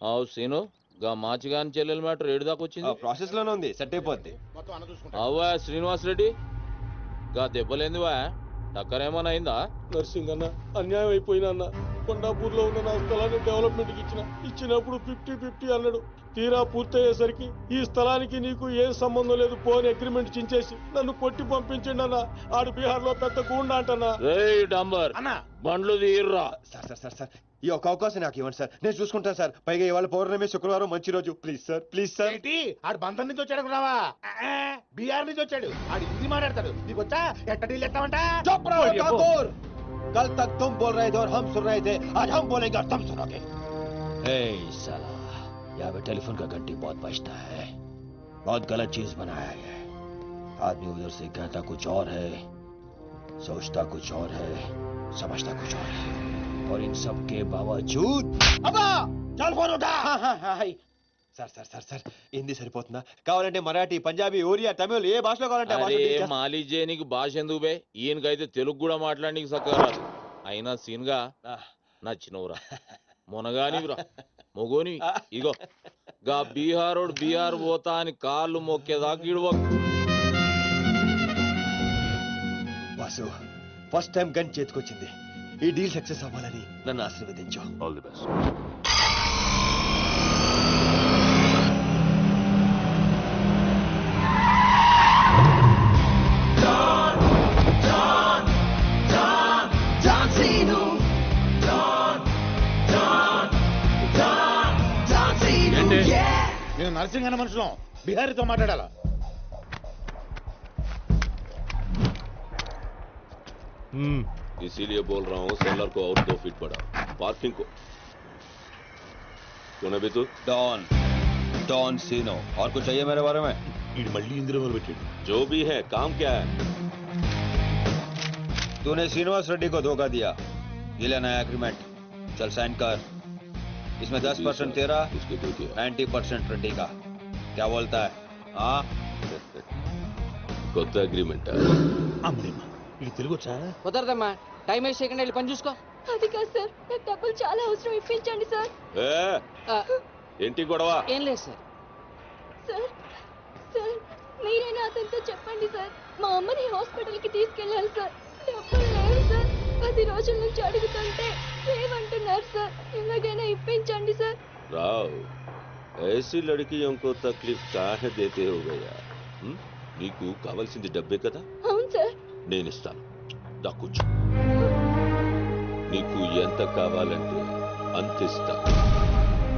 అవు సీను గా మాచిగాని చెల్లెల మ్యాటర్ ఏడు దాకా వచ్చింది ప్రాసెస్ లోనే ఉంది సెట్ అయిపోద్ది అవ్వా శ్రీనివాస్ రెడ్డి గా దెబ్బలేందివా టక్కరేమన్నా అయిందా నర్సింగ్ అన్న అన్యాయం అయిపోయినా అన్న కొండాపూర్లో ఉన్న నా స్థలాన్ని డెవలప్మెంట్కి ఇచ్చినప్పుడు 50-50 అన్నాడు. తీరా పూర్తయ్యేసరికి ఈ స్థలానికి నీకు ఏం సంబంధం లేదు పోని అగ్రిమెంట్ చించేసి నన్ను కొట్టి పంపించండి అన్న. ఆడు బీహార్ లో పెద్ద గూండా అంటన్నా. డాంబర్ బండ్లు తీర్రా. సార్ సార్ సార్ సార్ ఈ ఒక అవకాశం నాకు ఇవ్వండి సార్, నేను చూసుకుంటాను సార్. పైగా ఇవాళ పౌర్ణమి శుక్రవారం మంచి రోజు. Please sir please sir. ఆడు బంధం నుంచి వచ్చాడు రావా బీహార్ నుంచి వచ్చాడు. ఆడు హిందీ మాట్లాడతాడు. నీకు వచ్చా ఎట్ట డీల్ ఎత్తామంట. कल तक तुम बोल रहे थे और हम सुन रहे थे, आज हम बोलेंगे और तुम सुनोगे. साला यहाँ पे टेलीफोन का घंटी बहुत बजता है, बहुत गलत चीज बनाया है. आदमी उधर से कहता कुछ और है, सोचता कुछ और है, समझता कुछ और है, और इन सब के बावजूद अब्बा चल फोन उठा. Sir sir sir sir Hindi సరిపోతుందా? కావాలంటే మరాఠీ, పంజాబీ, ఒరియా, తమిళ్ ఏ భాషలో కావాలంటే మాలిజేనికి భాష ఎందుకు బే? ఈయనకైతే తెలుగు కూడా మాట్లాడడానికి సక్కరా. అయినా సీన్గా నచ్చినవురా, మొనగానివిరా, మొగోని. ఇగో గా బీహారోడు బీహార్ పోతా అని కాళ్ళు మొక్కేదాకా ఇడవకు. వాసు ఫస్ట్ టైం గన్ చేతికొచ్చింది. ఈ డీల్ సక్సెస్ అవ్వాలని నన్ను ఆశీర్వదించు. All the best. నేను నర్సింగ్ అన్న మనుషులం బిహారీతో మాట్లాడాలా? इसीलिए बोल रहा हूँ सेलर को और 2 फीट बढ़ा, पार्किंग को. कौन है तू? डॉन सीनो. और कुछ चाहिए मेरे बारे में? मल्ली इंद्र जो भी है काम क्या है? तूने श्रीनिवास रेड्डी को धोखा दिया, ये लेना है एग्रीमेंट. चल साइन कर. इसमें 10% तेरा, 90% रेड्डी का. क्या बोलता है? हाँ కొత్త అగ్రిమెంట్. ఇది తెలుగొచ్చా? కుదరదమ్మా, టైం వేస్ట్ చేయకుండా వెళ్ళి పని చూసుకో. అది కాదు సార్, నాకు డబ్బులు చాలా అవసరం, ఇప్పించండి సార్. ఏంటి గొడవ? ఏం లేదు సార్. సార్ సార్ మీరైనా అతనితో చెప్పండి సార్, మా అమ్మని హాస్పిటల్కి తీసుకెళ్ళాలి సార్. డబ్బులు లేవు సార్, 10 రోజుల నుంచి అడుగుతుంటే లేవంటున్నారు సార్. ఎలాగైనా ఇప్పించండి సార్. రావ్, ऐसी लड़कियों को तकलीफ काहे देते हो गया? నీకు కావాల్సింది డబ్బే కదా? అవును సార్. నేను ఇస్తాను, దా కూర్చో. నీకు ఎంత కావాలంటే అంత ఇస్తా.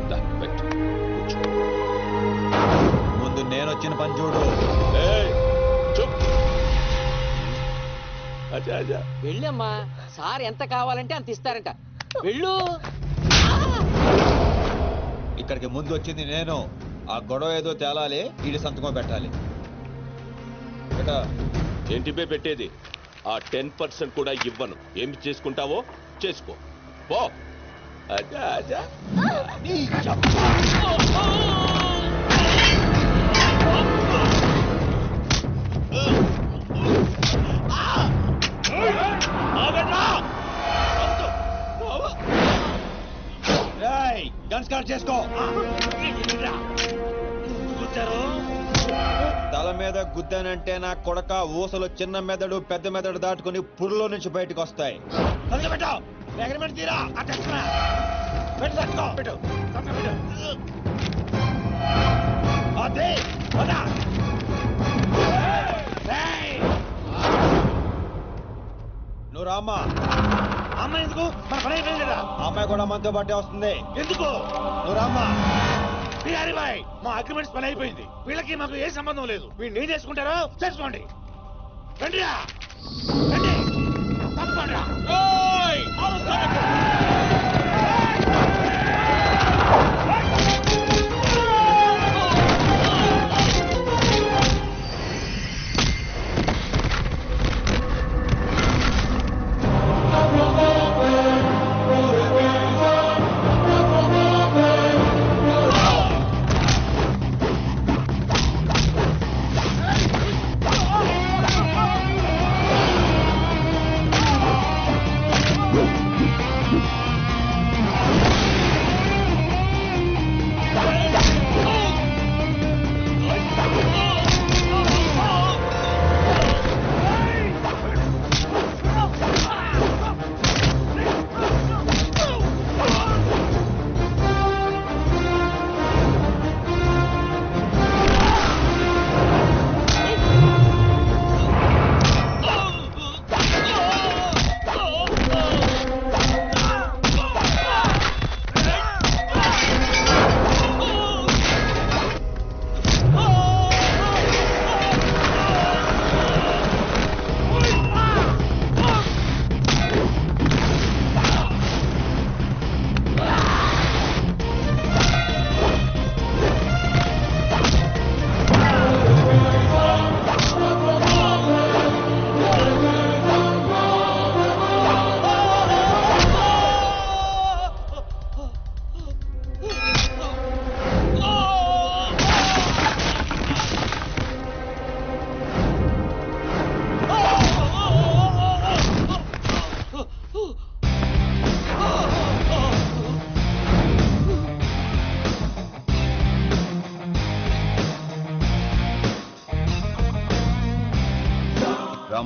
దా పెట్టు, కూర్చో. ముందు నేను వచ్చిన పని చూడు. చూప్. అచ్చా అచ్చా వెళ్ళమ్మా, సార్ ఎంత కావాలంటే అంత ఇస్తారంట. వెళ్ళు. ఇక్కడికి ముందు వచ్చింది నేను. ఆ గొడవ ఏదో తేలాలి, వీడి సంతకం పెట్టాలి. ఏంటి పే పెట్టేది? ఆ 10% కూడా ఇవ్వను. ఏమి చేసుకుంటావో చేసుకో పో. అచ్చా అచ్చా. గన్స్ కట్ చేసుకో. తల మీద గుద్దానంటే నా కొడక ఊసలు చిన్న మెదడు పెద్ద మెదడు దాటుకుని పురులో నుంచి బయటకు వస్తాయి. నువ్వు రామ్మా. అమ్మాయి ఎందుకు? మన పని అయిపోయింది కదా. అమ్మాయి కూడా మనతో పాటే వస్తుంది. ఎందుకు? నువ్వు రామ్మా. బిహారీ బాయ్, మా అగ్రిమెంట్స్ పని అయిపోయింది. వీళ్ళకి మాకు ఏ సంబంధం లేదు. వీళ్ళు ఏం చేసుకుంటారో చేసుకోండి. రండిరా, రండి, తప్పకుండా.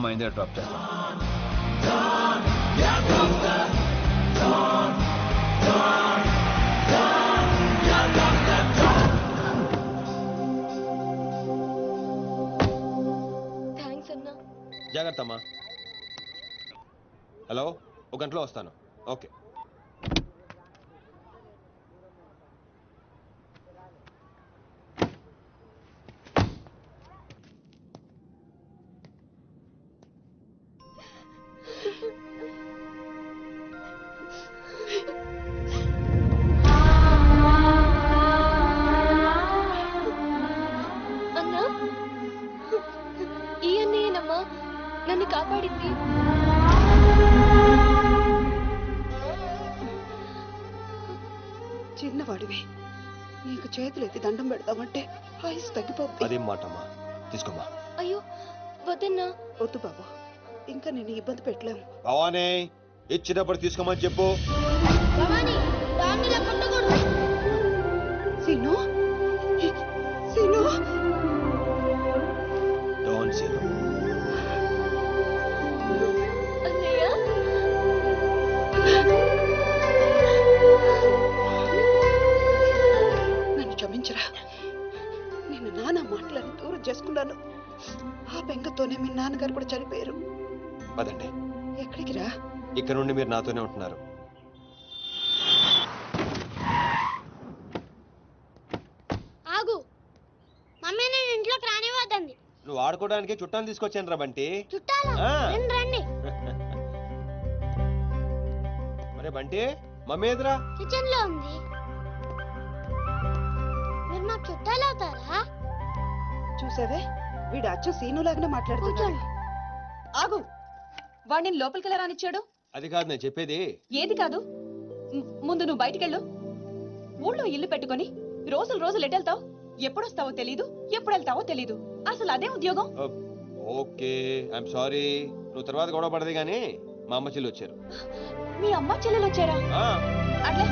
అమ్మ ఇందే డ్రాప్ చేస్తా. థ్యాంక్స్ అన్నా. జాగ్రత్త అమ్మా. హలో, ఒక గంటలో వస్తాను. ఓకే. అన్నా, ఈ అన్నయ్యనమ్మా నన్ను కాపాడింది. చిన్నవాడివి, నీకు చేతులెత్తి దండం పెడతామంటే ఆయుస్ తగ్గిపోద్ది. అదేం మాటమ్మా, తీసుకోమ్మా. అయ్యో వద్దన్నా. వద్దు బాబు, ఇంకా నేను ఇబ్బంది పెట్టలేము. భవానీ, ఇచ్చినప్పుడు తీసుకోమని చెప్పు. సీను, సీను, డోంట్ సీను. అన్నయ్య, నన్ను క్షమించరా. నేను నాన్న మాటలను దూరం చేసుకున్నాను. ఆ బెంగతోనే మీ నాన్నగారు కూడా చనిపోయారు. పదండి. ఎక్కడికి రా? ఇక్కడ నుండి మీరు నాతోనే ఉంటున్నారు. ఆగు, మమ్మీ నేను ఇంట్లోకి రానివ్వద్దండి. నువ్వు ఆడుకోవడానికి చుట్టాలు తీసుకొచ్చాను రా బంటి. చుట్టాలు ఆ. రండి రండి. మరే బంటి, మమ్మీ ఎదురా. కిచెన్ లో ఉంది. మీరు మాకు చుట్టాలు అవుతారా? చూసావే, వీడు అచ్చు సీనులాగానే మాట్లాడుతున్నాడు. కూర్చోండి. ఆగు, వాడిని లోపలికి రానిచ్చాడు. అది కాదు నేను చెప్పేది. ఏది కాదు, ముందు నువ్వు బయటికెళ్ళు. ఊళ్ళో ఇల్లు పెట్టుకొని రోజులు రోజులు ఎటెళ్తావు? ఎప్పుడొస్తావో తెలీదు, ఎప్పుడు వెళ్తావో తెలీదు. అసలు అదే ఉద్యోగం. Okay, I'm sorry. నువ్వు తర్వాత గొడవ పడదు కానీ మా అమ్మ చెల్లి వచ్చారు. మీ అమ్మ చెల్లెలు వచ్చారా? ఆ, అట్లే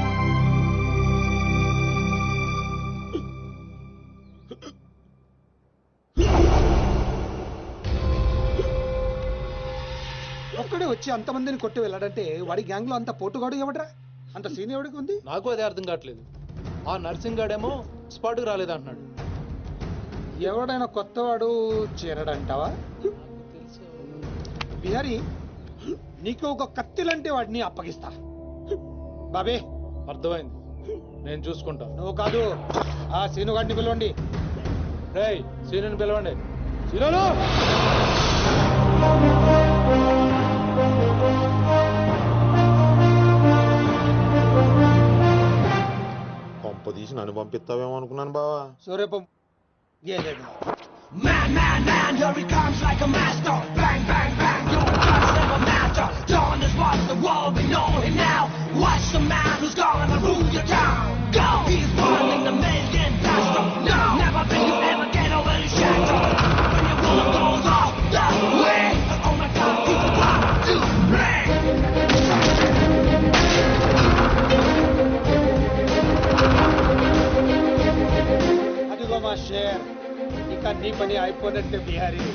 ఒక్కడే వచ్చి అంతమందిని కొట్టి వెళ్ళాడంటే వాడి గ్యాంగ్ లో అంత పోటుగాడు ఎవడరా? అంత సీన్ ఎవడికి ఉంది? నాకు అదే అర్థం కావట్లేదు. ఆ నర్సింగ్ గాడేమో స్పాట్కి రాలేదంటున్నాడు. ఎవడైనా కొత్తవాడు చేరడంటావా? బిహారీ, నీకు ఒక కత్తిలంటే వాడిని అప్పగిస్తా. బాబే, అర్థమైంది, నేను చూసుకుంటా. నువ్వు కాదు, ఆ సీనుగాడిని పిలవండి. రేయ్, సీనుని పిలవండి. సీనును! కొంప తీసి నన్ను పంపిస్తావేమో అనుకున్నాను బావా. సూర్యపం గేదెడు. Man, man, man, here he comes like a master. Bang, bang, bang, your guns never matter. Dawn is what the world, we know him now. Watch the man who's gonna rule your town. Go! He's running the million faster. No! Never think you ever get over his shadow. When your world goes off the way, oh my God, he's about to play. అదిగో మా share, ఇక నీ పని అయిపోయినట్టే Bihari.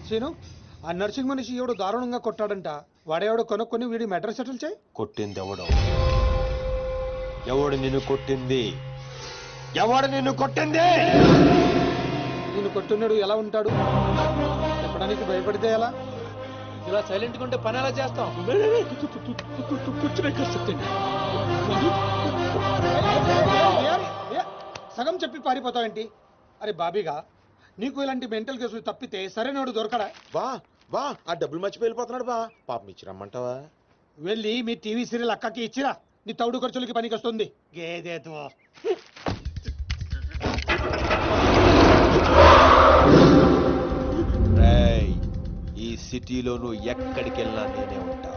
Scene, ఆ nursing మనిషి ఎవడు దారుణంగా కొట్టాడంట. వాడేవాడు కొనుక్కొని వీడి మెటర్ సెటిల్ చేయి. కొట్టింది ఎవడు? ఎవడు నిన్ను కొట్టింది? ఎవడు నిన్ను కొట్టింది? నేను కొట్టున్నాడు ఎలా ఉంటాడు చెప్పడానికి భయపడితే ఎలా? ఇలా సైలెంట్ గా ఉంటే పని ఎలా చేస్తాం? సగం చెప్పి పారిపోతావేంటి? అరే బాబీగా, నీకు ఇలాంటి మెంటల్ కేసులు తప్పితే సరైనోడు దొరకడా? బా ఆ డబ్బులు మర్చిపోయి వెళ్ళిపోతున్నాడు బా. పాపం ఇచ్చిరమ్మంటావా? వెళ్ళి మీ టీవీ సీరియల్ అక్కకి ఇచ్చిరా, నీ తౌడు ఖర్చులకి పనికి వస్తుంది. గేదేతో రేయ్, ఈ సిటీలో నువ్వు ఎక్కడికి వెళ్ళినా నేనే ఉంటా.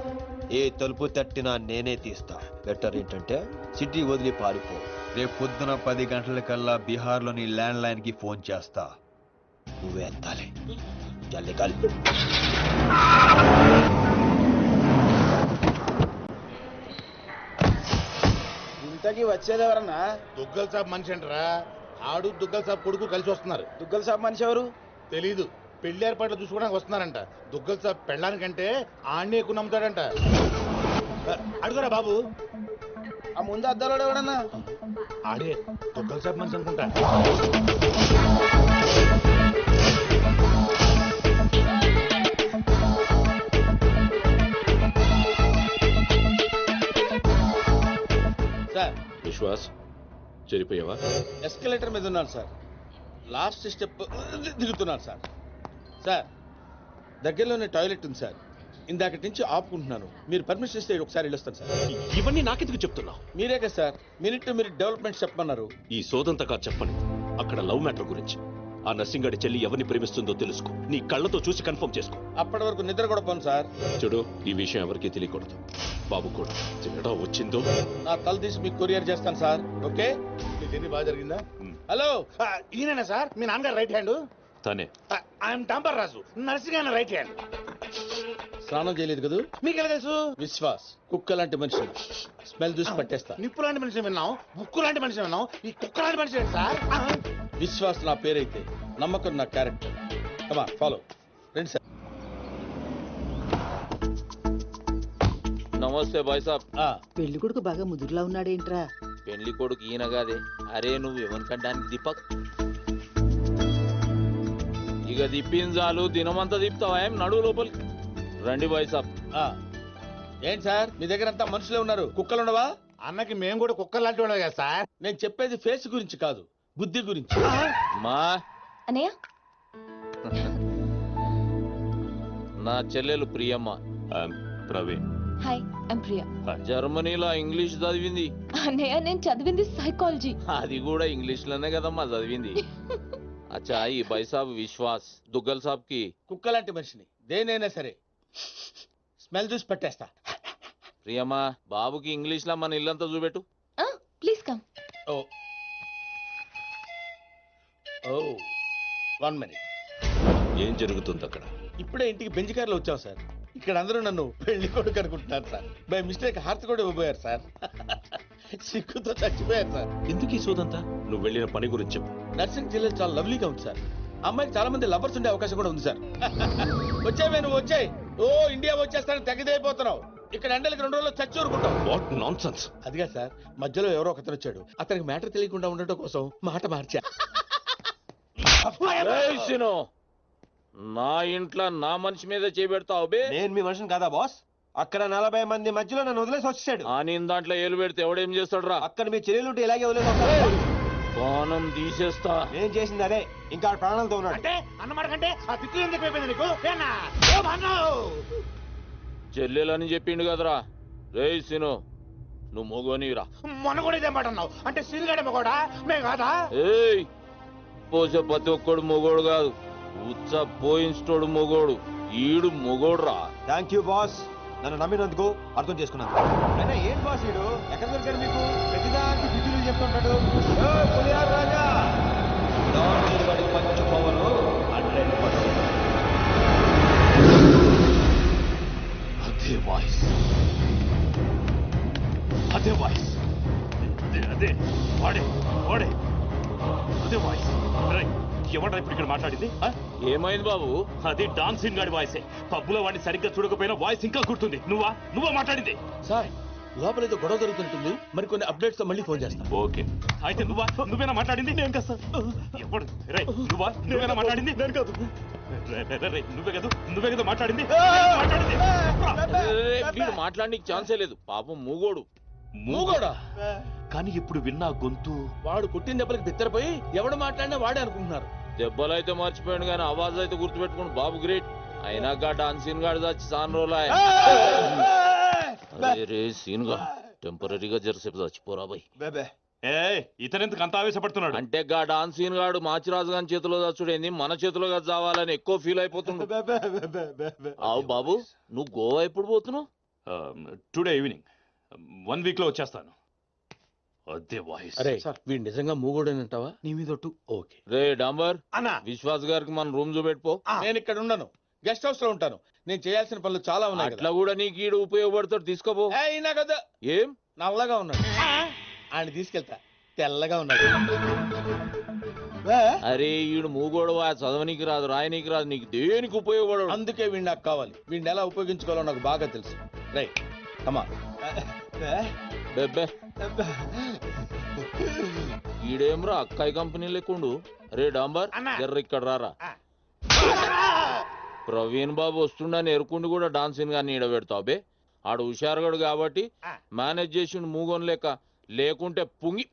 ఏ తలుపు తట్టినా నేనే తీస్తా. బెటర్ ఏంటంటే సిటీ వదిలి పారిపో. రేపు పొద్దున 10 గంటలకల్లా బీహార్లోని ల్యాండ్ లైన్ కి ఫోన్ చేస్తా. నువ్వే ఎత్తాలి. चल निकल। ఇంతకీ వచ్చేది ఎవరన్నా? దుగ్గల్ సాబ్ మనిషి అంటారా? ఆడు దుగ్గల్ సాబ్ కొడుకు కలిసి వస్తున్నారు. దుగ్గల్ సాబ్ మనిషి ఎవరు తెలీదు. పెళ్లి ఏర్పాట్లు చూసుకోవడానికి వస్తున్నారంట. దుగ్గల్ సాబ్ పెళ్ళానికంటే ఆడిని ఎక్కువ నమ్ముతాడంట. అడుగురా బాబు. ఆ ముందు అద్దాలో ఎవడన్నా? ఆడే దుగ్గల్ సాబ్ మనిషి అనుకుంటా. సార్ విశ్వాస్ చెరిపోయావా? ఎస్కలేటర్ మీద ఉన్నాను సార్. లాస్ట్ స్టెప్ దిగుతున్నాను సార్. సార్ దగ్గరలోనే టాయిలెట్ ఉంది సార్. ఇందాకటి నుంచి ఆపుకుంటున్నాను. మీరు పర్మిషన్ ఇస్తే ఒకసారి వెళ్ళొస్తాను సార్. ఇవన్నీ నాకెందుకు చెప్తున్నావు? మీరే కదా sir minute to minute development చెప్పమన్నారు. ఈ సోదంతా కాదు చెప్పని. అక్కడ లవ్ మ్యాటర్ గురించి. ఆ నర్సింగాడి చెల్లి ఎవరిని ప్రేమిస్తుందో తెలుసుకో. నీ కళ్ళతో చూసి కన్ఫర్మ్ చేసుకో. అప్పటి వరకు నిద్ర కూడా పోను సార్. చూడు, ఈ విషయం ఎవరికీ తెలియకూడదు. బాబు కూడా తేడా వచ్చిందో నా తల తీసి మీకు కొరియర్ చేస్తాను సార్. ఓకే? ఇది బాగా జరిగిందా? హలో, ఈయన సార్ మీ నాన్నగారు రైట్ హ్యాండ్. తనే. I'm tamper Raju, nursing right hand. స్నానం చేయలేదు కదా? మీకు ఎలా తెలుసు? విశ్వాస్ కుక్క లాంటి మనిషి. స్మెల్ చూసి పట్టేస్తా. నిప్పు లాంటి మనిషి విన్నాం, బుక్కు లాంటి మనిషి విన్నాం, ఈ కుక్క లాంటి మనిషి ఏంటి సార్? విశ్వాస్ నా పేరైతే నమ్మకం నా క్యారెక్టర్. కమా ఫాలో రండి సార్. నమస్తే బాయ్ సాబ్. పెళ్లి కొడుకు బాగా ముదురులా ఉన్నాడేంట్రా? పెళ్లి కొడుకు ఈయన కాదే. అరే నువ్వు ఎవరికంటానికి దీపక్. ఇక దిప్పింది చాలు, దినమంతా దిప్పుతావా? ఏం నడువు లోపలికి రండి బాయ్ సాబ్. ఏంటి సార్ మీ దగ్గర అంతా మనుషులే ఉన్నారు, కుక్కలు ఉండవా? అన్నకి మేము కూడా కుక్కలు లాంటి ఉండవు కదా సార్. నేను చెప్పేది ఫేస్ గురించి కాదు, బుద్ధి గురించి. మా అన్నయ్య నా చెల్లెలు ప్రియమ్మ. ప్రవీణ్. Hi, I'm Priya. జర్మనీలో ఇంగ్లీష్ చదివింది. అన్నయ్య నేను చదివింది సైకాలజీ. అది కూడా ఇంగ్లీష్ లోనే కదమ్మా చదివింది. అచ్చా ఈ బాయ్ సాబ్ విశ్వాస్ దుగ్గల్ సాబ్ కి కుక్క లాంటి మనిషిని. దేనైనా సరే స్మెల్ చూసి పట్టేస్తా. ప్రియమ్మా బాబుకి ఇంగ్లీష్ లో మన ఇల్లంతా చూపెట్టు. Please come. Oh oh 1 minute. ఏం జరుగుతుంది అక్కడ? ఇప్పుడే ఇంటికి బెంచ్ కార్లో వచ్చాం సార్. ఇక్కడ అందరూ నన్ను పెళ్లి కొడుకు అనుకుంటున్నారు సార్. బై మిస్టేక్ హార్ట్ కూడా ఇవ్వబోయారు సార్. సిగ్గుతో చచ్చిపోయారు సార్. ఎందుకు ఈ సోదంతా? నువ్వు వెళ్ళిన పని గురించి చెప్పు. నర్సింగ్ జిల్లా చాలా లవ్లీగా ఉంది సార్. అమ్మాయికి చాలా మంది లవర్స్ ఉండే అవకాశం కూడా ఉంది సార్. వచ్చావే నువ్వు, వచ్చాయి. ఓ ఇండియా వచ్చేస్తానని తెగదైపోతున్నావు. ఇక్కడ ఎండలకి 2 రోజుల్లో చచ్చి ఊరుకుంటావు. What nonsense. అదిగా సార్, మధ్యలో ఎవరో ఒకతను వచ్చాడు. అతనికి మ్యాటర్ తెలియకుండా ఉండటం కోసం మాట మార్చా. నా ఇంట్లో నా మనిషి మీద చేపెడతావు బే. నేను మీ మనిషిని కాదా బాస్? అక్కడ 40 మంది మధ్యలో నన్ను వదిలేసి వచ్చాడు. ఆ నేను దాంట్లో ఏలు పెడితే ఎవడేం చేస్తాడు రా? అక్కడ మీ చెల్లెలుంటే ఇలాగే వదిలేసి ప్రాణం తీసేస్తా. నేను చేసింది అదే, ఇంకా ప్రాణాలతో ఉన్నాడు. అంటే అన్నమాట కంటే ఆ పిక్కు ఎందుకు అయిపోయింది నీకు? చెల్లెలని చెప్పిండు కదరా. రేయ్ సిను, నువ్వు మొగోనిరా. మొన్న కూడా ఇదే మాట అన్నావు. అంటే సీరుగాడే మొగోడా, మేము కాదా? ఏయ్ పోసే ప్రతి ఒక్కడు మొగోడు కాదు, ఉచ్చ పోయించోడు మొగోడు. ఈడు మొగోడు రా. థ్యాంక్ యూ బాస్, నన్ను నమ్మినందుకు. అర్థం చేసుకున్నాను. అయినా ఏం బాస్ ఈడు? ఎక్కడ దొరికాడు మీకు? ప్రతిదానికి బిజీలు చెప్తుంటాడు. రాజా మంచి పవను 100%. అదే వాయిస్, అదే వాయిస్, అదే వాడే వాడే అదే వాయిస్. ఎవడా ఇప్పుడు ఇక్కడ మాట్లాడింది? ఏమైంది బాబు? అది డాన్సింగ్ గాడి వాయిసే. పబ్బులో వాడిని సరిగ్గా చూడకపోయినా వాయిస్ ఇంకా గుర్తుంది. నువ్వా మాట్లాడింది? సార్ లోపల ఏదో గొడవ జరుగుతున్నట్టుంది. మరి కొన్ని అప్డేట్స్ తో మళ్ళీ ఫోన్ చేస్తా. ఓకే, అయితే నువ్వేనా మాట్లాడింది? నేను కదా సార్. ఎవడు? నువ్వేనా మాట్లాడింది? నేను కాదు. నువ్వే కదా మాట్లాడింది. వీడు మాట్లాడడానికి ఛాన్సే లేదు. పాపం మూగోడు. మూగోడా? కానీ ఇప్పుడు విన్నా గొంతు. వాడు కొట్టిన దెబ్బలకి బిత్తరపోయి ఎవడు మాట్లాడినా వాడే అనుకుంటున్నారు. దెబ్బలైతే మర్చిపోయాడు కానీ ఆవాజ్ అయితే గుర్తుపెట్టుకోండి. బాబు గ్రేట్. అయినాక డాన్సీన్ గాడు వచ్చి సాన్ రోజులు. రే సీన్ గా టెంపరీగా జరసేపు చచ్చిపోరా బాయ్. ఇతనెందుకు అంత ఆవేశపడుతున్నాడు? అంటే గా డాన్సీన్ గాడు మాచిరాజు గారి చేతిలో చచ్చుడేంది, మన చేతిలో చావాలని ఎక్కువ ఫీల్ అయిపోతుండు. అవు బాబు, నువ్వు గోవా ఎప్పుడు పోతున్నావు? Today evening. 1 వీక్ లో వచ్చేస్తాను. అదే వాయిస్. అరే వీడు నిజంగా మూగోడేనంటావా? నీ మీద ఒట్టు. ఓకే. రే డాంబర్, అన్నా విశ్వాస్ గారికి మన రూమ్ చూపెట్టుకో. నేను ఇక్కడ ఉండను, గెస్ట్ హౌస్ లో ఉంటాను. నేను చేయాల్సిన పనులు చాలా ఉన్నాయి. అట్లా కూడా నీకు ఈడు ఉపయోగపడతాడు, తీసుకోపో. అయినా కదా ఏం నల్లగా ఉన్నాడు, ఆయన తీసుకెళ్తా. తెల్లగా ఉన్నాడు. అరే ఈడు మూగోడు, చదవనీకి రాదు, రాయనీకి రాదు, నీకు దేనికి ఉపయోగపడడు. అందుకే వీడు నాకు కావాలి. వీడిని ఎలా ఉపయోగించుకోవాలో నాకు బాగా తెలుసు. రైట్ కమా. బెబ్బే ఈడేమ్రా అక్కాయి కంపెనీ లేకుండు. రే డాంబర్, జర్ర ఇక్కడ రారా. ప్రవీణ్ బాబు వస్తుండని ఎరుకుండి కూడా డాన్సింగ్ గాని ఈడబెడతావు బే. ఆడు హుషారుగాడు కాబట్టి మేనేజ్ చేసిండు మూగోని లేక, లేకుంటే పుంగి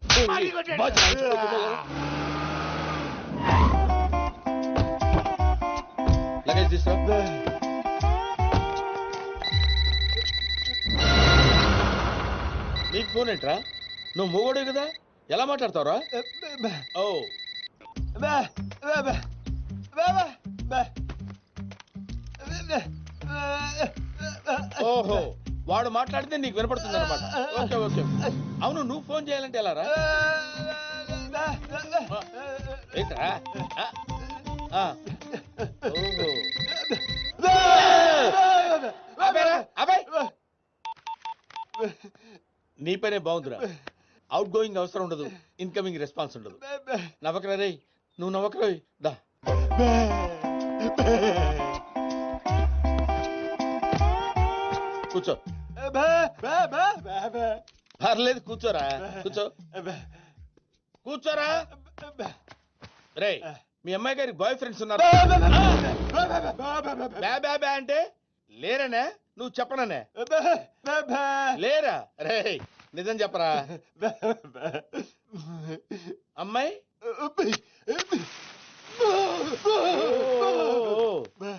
లగేజ్ తీసుకో. నీకు ఫోన్ ఏంట్రా? నువ్వు మూగోడే కదా, ఎలా మాట్లాడతావురా? ఓ ఓహో, వాడు మాట్లాడితే నీకు వినపడుతుంది అనమాట. Okay okay. అవును, నువ్వు ఫోన్ చేయాలంటే ఎలా రా? ఏంట్రా? ఓహో, నీ పనే బాగుందిరా. అవుట్ గోయింగ్ అవసరం ఉండదు, ఇన్కమింగ్ రెస్పాన్స్ ఉండదు. నవ్వకరా రే, నువ్వు నవ్వకరా. దా కూర్చో. పర్లేదు, కూర్చోరా, కూర్చో, కూర్చోరా. రే, మీ అమ్మాయి గారికి బాయ్ ఫ్రెండ్స్ ఉన్నారు? బ్యా అంటే లేరనే? నువ్వు చెప్పననే? లేరా? రే నిజం చెప్పరా. అమ్మాయి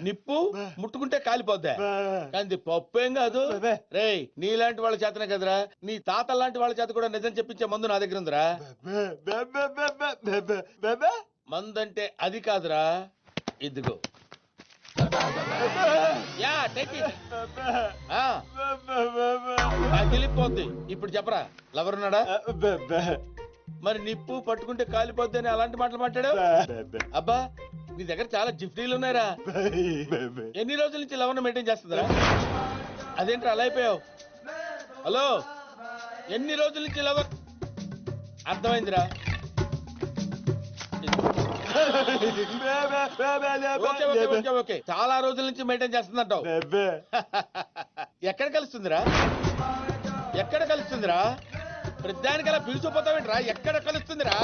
నిప్పు ముట్టుకుంటే కాలిపోద్దా, కానీ పప్పు ఏం కాదు. రే, నీలాంటి వాళ్ళ చేతనే కదరా, నీ తాత లాంటి వాళ్ళ చేత కూడా నిజం చెప్పించే మందు నా దగ్గర ఉందిరా. మందంటే అది కాదురా, ఇదిగో. Yeah take it. తెలిపోద్ది. ఇప్పుడు చెప్పరా, లవర్ ఉన్నాడా? మరి నిప్పు పట్టుకుంటే కాలిపోద్ది అని అలాంటి మాటలు మాట్లాడావు? అబ్బా, నీ దగ్గర చాలా జిఫ్టీలు ఉన్నాయరా. ఎన్ని రోజుల నుంచి లవర్ మెయింటైన్ చేస్తుందిరా? అదేంట్రా అలా అయిపోయావు? హలో, ఎన్ని రోజుల నుంచి లవర్? అర్థమైందిరా. ఓకే, చాలా రోజుల నుంచి మెయింటైన్ చేస్తుందంటావు. ఎక్కడ కలుస్తుందిరా? ఎక్కడ కలుస్తుందిరా? ప్రతిదానికి అలా పిలిచిపోతావేంట్రా? ఎక్కడ కలుస్తుందిరా?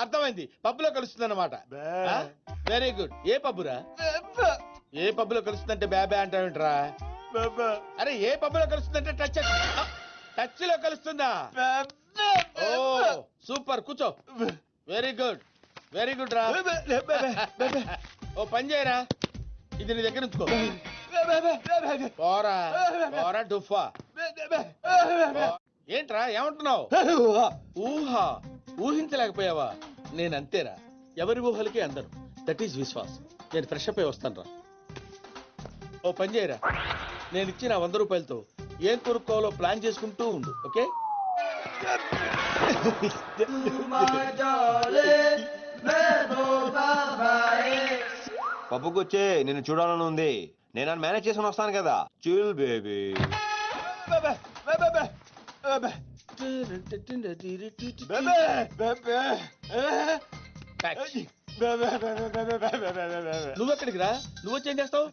అర్థమైంది, పబ్బులో కలుస్తుంది అన్నమాట. Very good. ఏ పబ్బురా? ఏ పబ్బులో కలుస్తుందంటే బ్యాబా అంటావేంట్రా? అరే, ఏ పబ్బులో కలుస్తుందంటే టచ్ లో కలుస్తుందా? ఓ సూపర్, కూర్చో. వెరీ గుడ్, వెరీ గుడ్ రా. ఓ పని చేయరా, ఇది నీ దగ్గర ఉంచుకో. పోరా పోరా డుఫా. ఏంట్రా ఏమంటున్నావు? ఊహా, ఊహించలేకపోయావా? నేను అంతేరా, ఎవరి ఊహలకి అందను. That is Vishwas. నేను ఫ్రెష్ అప్ అయి వస్తాను రా. ఓ పని చేయరా, నేను ఇచ్చిన 100 రూపాయలతో ఏం కొనుక్కోవాలో ప్లాన్ చేసుకుంటూ ఉండు. ఓకే? పప్పుకొచ్చే నిన్ను చూడాలని ఉంది. నేను మేనేజ్ చేసుకుని వస్తాను కదా. Chill baby. నువ్వెక్కడికి రా? నువ్వు వచ్చేం చేస్తావు?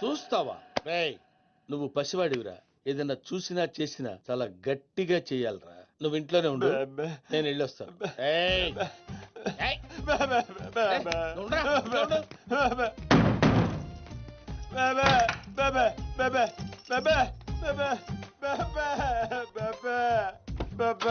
చూస్తావా? నువ్వు పసివాడివిరా, ఏదన్నా చూసినా చేసినా చాలా గట్టిగా చెయ్యాలరా. నువ్వు ఇంట్లోనే ఉండు, నేను వెళ్ళొస్తాను. Baba.